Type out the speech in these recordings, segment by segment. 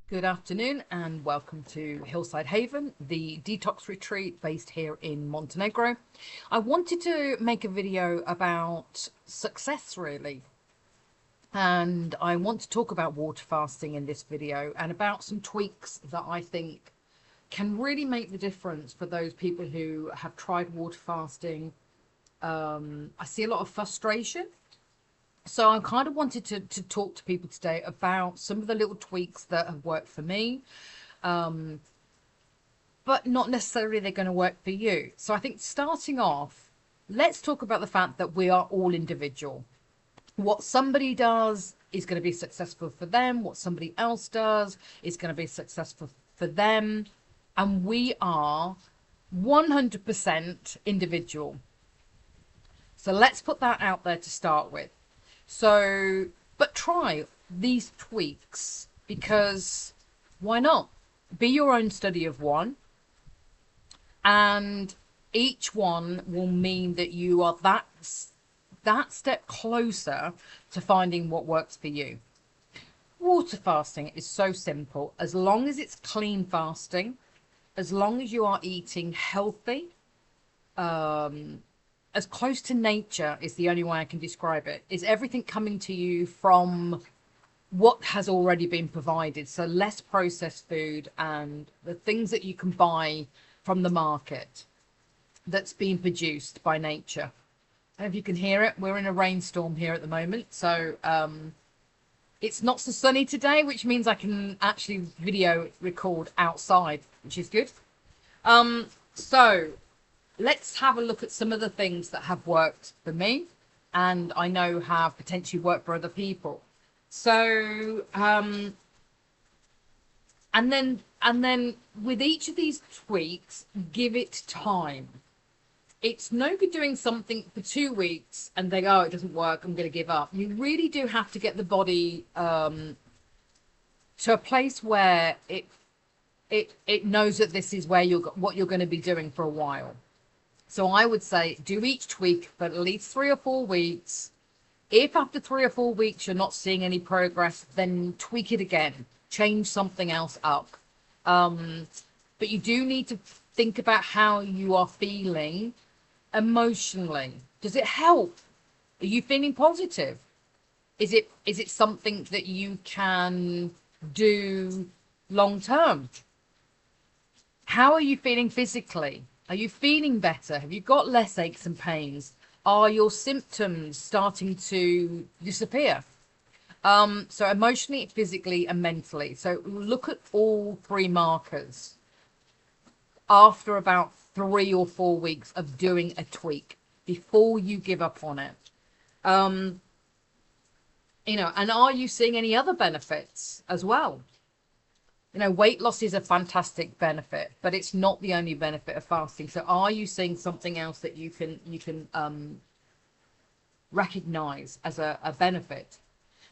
Good afternoon and welcome to Hillside Haven, the detox retreat based here in Montenegro. I wanted to make a video about success really, and I want to talk about water fasting in this video and about some tweaks that I think can really make the difference for those people who have tried water fasting. I see a lot of frustration. So I kind of wanted to talk to people today about some of the little tweaks that have worked for me, but not necessarily they're going to work for you. So I think starting off, let's talk about the fact that we are all individual. What somebody does is going to be successful for them. What somebody else does is going to be successful for them. And we are 100% individual. So let's put that out there to start with. So, but try these tweaks because why not? Be your own study of one, and each one will mean that you are that step closer to finding what works for you. Water fasting is so simple. As long as it's clean fasting, as long as you are eating healthy, as close to nature is the only way I can describe it. Is everything coming to you from what has already been provided? So less processed food and the things that you can buy from the market that's being produced by nature. I don't know if you can hear it. We're in a rainstorm here at the moment. So it's not so sunny today, which means I can actually video record outside, which is good. So let's have a look at some of the things that have worked for me and I know have potentially worked for other people. So, and then with each of these tweaks, give it time. It's no good doing something for 2 weeks and they go, oh, it doesn't work, I'm going to give up. You really do have to get the body to a place where it knows that this is where what you're going to be doing for a while. So I would say do each tweak for at least 3 or 4 weeks. If after 3 or 4 weeks you're not seeing any progress, then tweak it again. Change something else up. But you do need to think about how you are feeling emotionally. Does it help? Are you feeling positive? Is it something that you can do long term? How are you feeling physically? Are you feeling better? Have you got less aches and pains? Are your symptoms starting to disappear? So emotionally, physically, and mentally. So look at all 3 markers after about 3 or 4 weeks of doing a tweak before you give up on it. And are you seeing any other benefits as well? Weight loss is a fantastic benefit, but it's not the only benefit of fasting. So are you seeing something else that you can recognize as a benefit?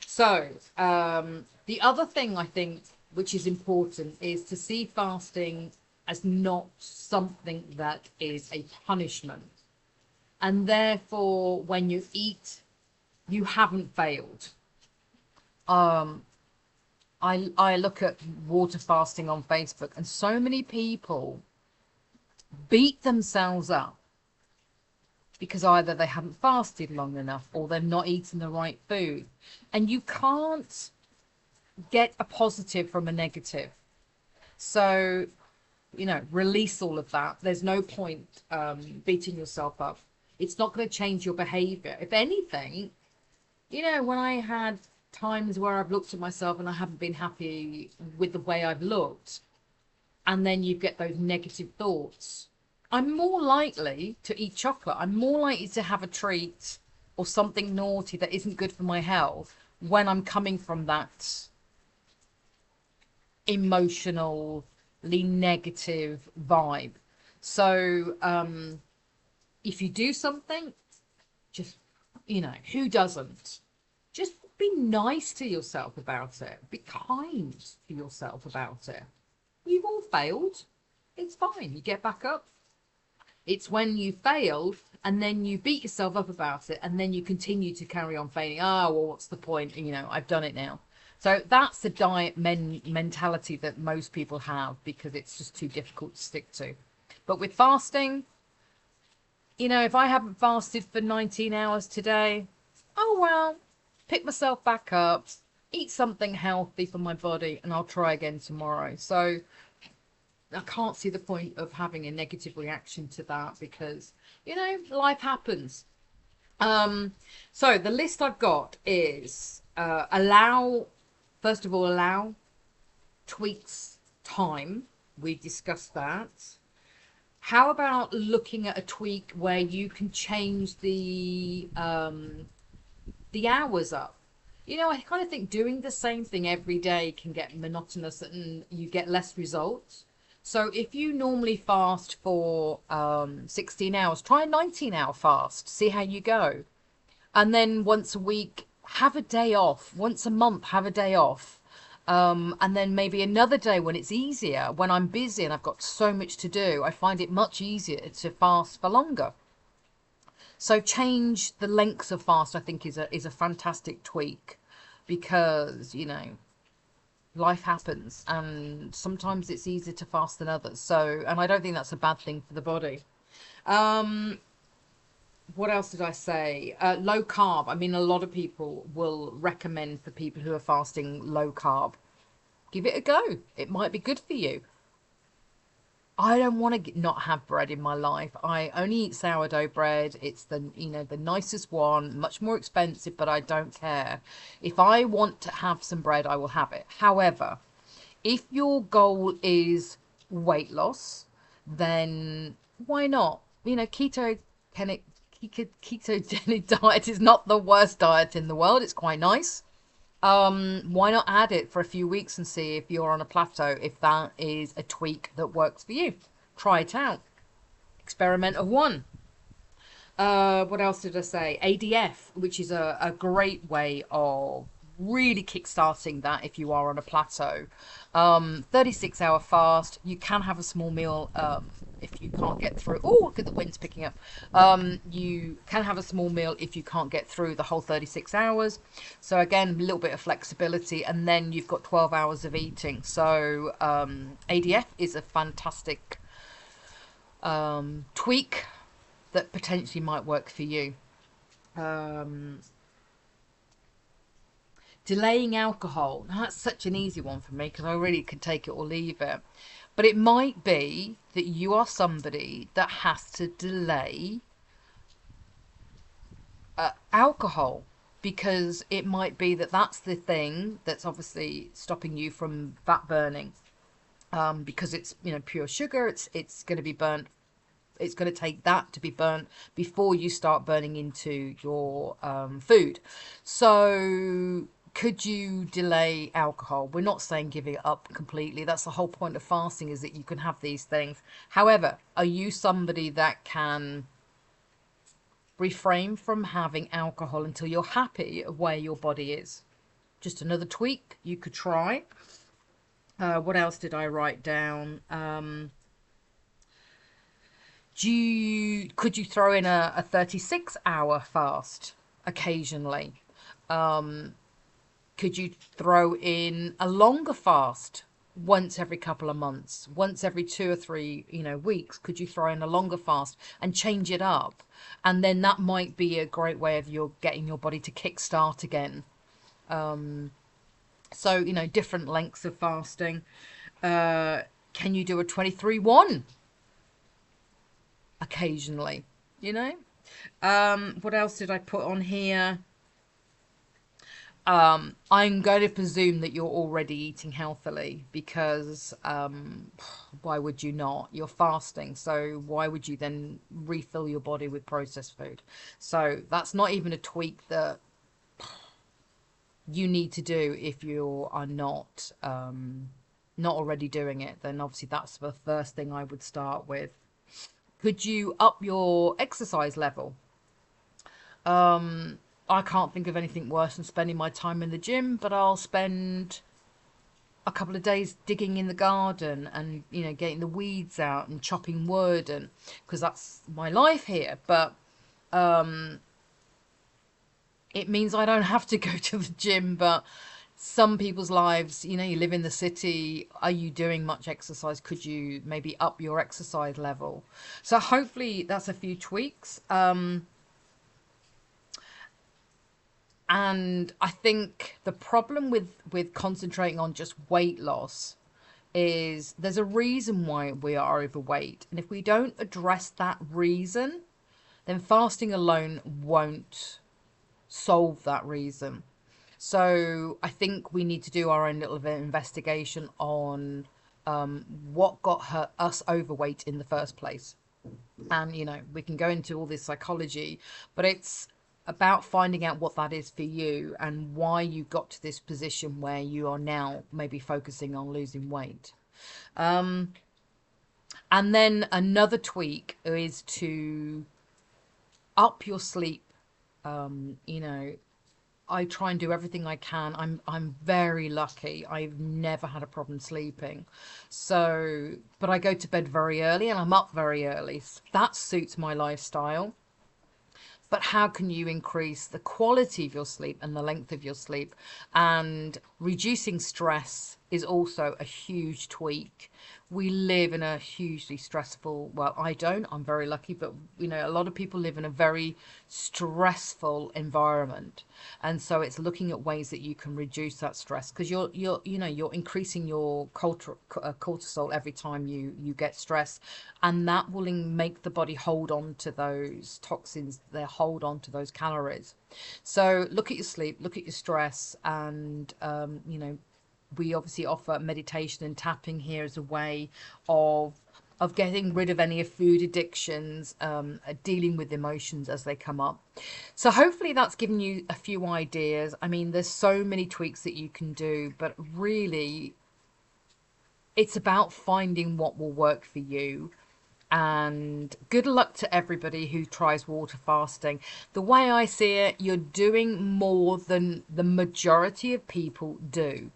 So the other thing I think which is important is to see fasting as not something that is a punishment. And therefore, when you eat, you haven't failed. I look at water fasting on Facebook and so many people beat themselves up because either they haven't fasted long enough or they're not eating the right food. And you can't get a positive from a negative. So, release all of that. There's no point beating yourself up. It's not going to change your behavior. If anything, when I had times where I've looked at myself and I haven't been happy with the way I've looked, and then you get those negative thoughts, I'm more likely to eat chocolate. I'm more likely to have a treat or something naughty that isn't good for my health when I'm coming from that emotionally negative vibe. So if you do something, just who doesn't? Just be nice to yourself about it. Be kind to yourself about it. You've all failed. It's fine. You get back up. It's when you fail and then you beat yourself up about it and then you continue to carry on failing. Oh, well, what's the point? I've done it now. So that's the diet mentality that most people have because it's just too difficult to stick to. But with fasting, you know, if I haven't fasted for 19 hours today, oh well, pick myself back up, eat something healthy for my body, and I'll try again tomorrow. So I can't see the point of having a negative reaction to that because, you know, life happens. So the list I've got is first of all, allow tweaks time. We discussed that. How about looking at a tweak where you can change the hours up? You know, I kind of think doing the same thing every day can get monotonous and you get less results. So if you normally fast for 16 hours, try a 19-hour fast, see how you go. And then once a week, have a day off. Once a month, have a day off. And then maybe another day when it's easier, when I'm busy and I've got so much to do, I find it much easier to fast for longer. So change the lengths of fast, I think, is a fantastic tweak because, you know, life happens and sometimes it's easier to fast than others. So, and I don't think that's a bad thing for the body. What else did I say? Low carb. I mean, a lot of people will recommend for people who are fasting low carb. Give it a go. It might be good for you. I don't want to not have bread in my life. I only eat sourdough bread. It's the, you know, the nicest one, much more expensive, but I don't care. If I want to have some bread, I will have it. However, if your goal is weight loss, then why not? You know, ketogenic diet is not the worst diet in the world. It's quite nice. Why not add it for a few weeks and see if you're on a plateau, if that is a tweak that works for you. Try it out. Experiment of one. What else did I say? ADF, which is a great way of really kickstarting that if you are on a plateau. 36-hour fast. You can have a small meal if you can't get through. Oh, look at the wind's picking up. You can have a small meal if you can't get through the whole 36 hours. So again, a little bit of flexibility, and then you've got 12 hours of eating. So ADF is a fantastic tweak that potentially might work for you. Delaying alcohol. Now, that's such an easy one for me because I really could take it or leave it. But it might be that you are somebody that has to delay alcohol because it might be that that's the thing that's obviously stopping you from fat burning because it's, you know, pure sugar. It's going to be burnt. It's going to take that to be burnt before you start burning into your food. So could you delay alcohol? We're not saying give it up completely. That's the whole point of fasting, is that you can have these things. However, are you somebody that can refrain from having alcohol until you're happy of where your body is? Just another tweak you could try. What else did I write down? Could you throw in a 36-hour fast occasionally? Could you throw in a longer fast once every couple of months, once every 2 or 3, you know, weeks? Could you throw in a longer fast and change it up? And then that might be a great way of getting your body to kickstart again. So, you know, different lengths of fasting. Can you do a 23-1 occasionally? You know, what else did I put on here? I'm going to presume that you're already eating healthily because why would you not? You're fasting, so why would you then refill your body with processed food? So that's not even a tweak that you need to do if you are not already doing it. Then obviously that's the first thing I would start with. Could you up your exercise level? I can't think of anything worse than spending my time in the gym, but I'll spend a couple of days digging in the garden and, you know, getting the weeds out and chopping wood, and because that's my life here. But it means I don't have to go to the gym, but some people's lives, you know, you live in the city. Are you doing much exercise? Could you maybe up your exercise level? So hopefully that's a few tweaks. And I think the problem with concentrating on just weight loss is there's a reason why we are overweight. And if we don't address that reason, then fasting alone won't solve that reason. So I think we need to do our own little bit of investigation on what got us overweight in the first place. And, you know, we can go into all this psychology, but it's about finding out what that is for you and why you got to this position where you are now maybe focusing on losing weight. And then another tweak is to up your sleep. You know, I try and do everything I can. I'm very lucky. I've never had a problem sleeping. So, but I go to bed very early and I'm up very early. That suits my lifestyle. But how can you increase the quality of your sleep and the length of your sleep? And reducing stress is also a huge tweak. We live in a hugely stressful, well, I don't, I'm very lucky, but you know, a lot of people live in a very stressful environment. And so it's looking at ways that you can reduce that stress, because you're increasing your cortisol every time you get stressed, and that will make the body hold on to those toxins, they hold on to those calories. So look at your sleep, look at your stress, and you know, we obviously offer meditation and tapping here as a way of getting rid of any food addictions, dealing with emotions as they come up. So hopefully that's given you a few ideas. I mean, there's so many tweaks that you can do, but really it's about finding what will work for you. And good luck to everybody who tries water fasting. The way I see it, you're doing more than the majority of people do.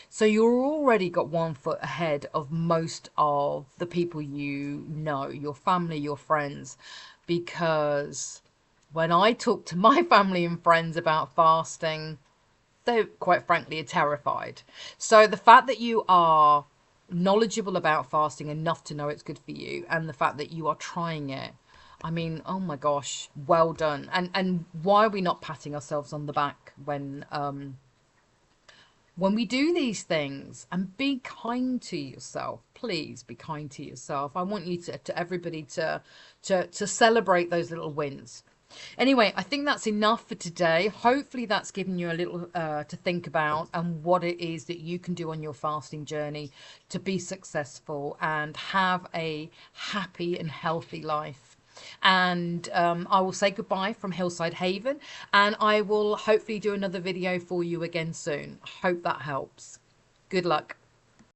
So you're already got 1 foot ahead of most of the people you know, your family, your friends, because when I talk to my family and friends about fasting, they quite frankly are terrified. So the fact that you are knowledgeable about fasting enough to know it's good for you, and the fact that you are trying it, I mean, oh my gosh, well done. And why are we not patting ourselves on the back when we do these things? And be kind to yourself, please be kind to yourself. I want you to everybody to celebrate those little wins. Anyway, I think that's enough for today. Hopefully that's given you a little to think about, and what it is that you can do on your fasting journey to be successful and have a happy and healthy life. And I will say goodbye from Hillside Haven, and I will hopefully do another video for you again soon. Hope that helps. Good luck.